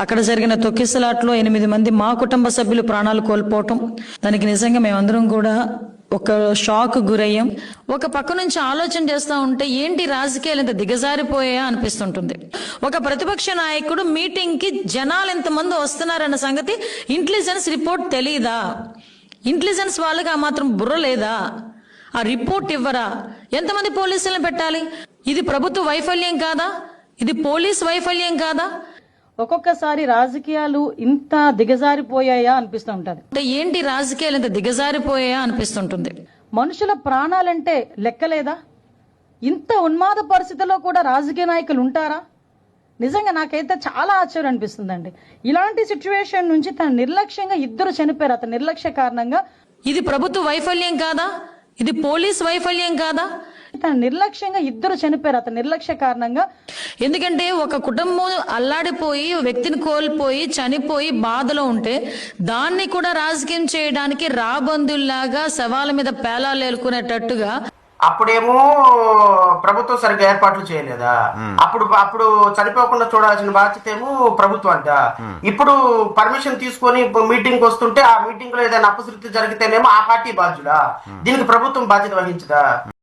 అక్కడ జరిగిన తొక్కిసలాట్లో 8 మంది మా కుటుంబ సభ్యులు ప్రాణాలు కోల్పోవటం, దానికి నిజంగా మేమందరం కూడా ఒక షాక్ గురయ్యాం. ఒక పక్క నుంచి ఆలోచన చేస్తూ ఉంటే ఏంటి రాజకీయాలు ఇంత దిగజారిపోయా అనిపిస్తుంటుంది. ఒక ప్రతిపక్ష నాయకుడు మీటింగ్ కి జనాలు ఎంతమంది వస్తున్నారన్న సంగతి ఇంటెలిజెన్స్ రిపోర్ట్ తెలీదా? ఇంటెలిజెన్స్ వాళ్ళకి ఆ మాత్రం బుర్ర లేదా? ఆ రిపోర్ట్ ఇవ్వరా? ఎంతమంది పోలీసులను పెట్టాలి? ఇది ప్రభుత్వ వైఫల్యం కాదా? ఇది పోలీస్ వైఫల్యం కాదా? ఒక్కొక్కసారి రాజకీయాలు ఇంత దిగజారిపోయాయా అనిపిస్తూ ఉంటది. అంటే ఏంటి రాజకీయాలు ఇంత దిగజారిపోయా అనిపిస్తుంటుంది. మనుషుల ప్రాణాలంటే లెక్కలేదా? ఇంత ఉన్మాద పరిస్థితుల్లో కూడా రాజకీయ నాయకులు ఉంటారా? నిజంగా నాకైతే చాలా ఆశ్చర్యం అనిపిస్తుందండి. ఇలాంటి సిచ్యువేషన్ నుంచి తన నిర్లక్ష్యంగా 2 చనిపోయారు. అతని నిర్లక్ష్య కారణంగా. ఇది ప్రభుత్వ వైఫల్యం కాదా? ఇది పోలీస్ వైఫల్యం కాదా? తన నిర్లక్ష్యంగా 2 చనిపోయారు. అతని నిర్లక్ష్య కారణంగా. ఎందుకంటే ఒక కుటుంబం అల్లాడిపోయి వ్యక్తిని కోల్పోయి చనిపోయి బాధలో ఉంటే దాన్ని కూడా రాజకీయం చేయడానికి రాబందుల్లాగా శవాల మీద పేలాలు ఏలుకునేటట్టుగా. అప్పుడేమో ప్రభుత్వం సరిగ్గా ఏర్పాట్లు చేయలేదా? అప్పుడు చనిపోకుండా చూడాల్సిన బాధ్యత ఏమో ప్రభుత్వానిదా? ఇప్పుడు పర్మిషన్ తీసుకొని మీటింగ్ వస్తుంటే ఆ మీటింగ్ లో ఏదైనా అపశృతి జరిగితేనేమో ఆ పార్టీ బాధ్యులా? దీనికి ప్రభుత్వం బాధ్యత వహించదా?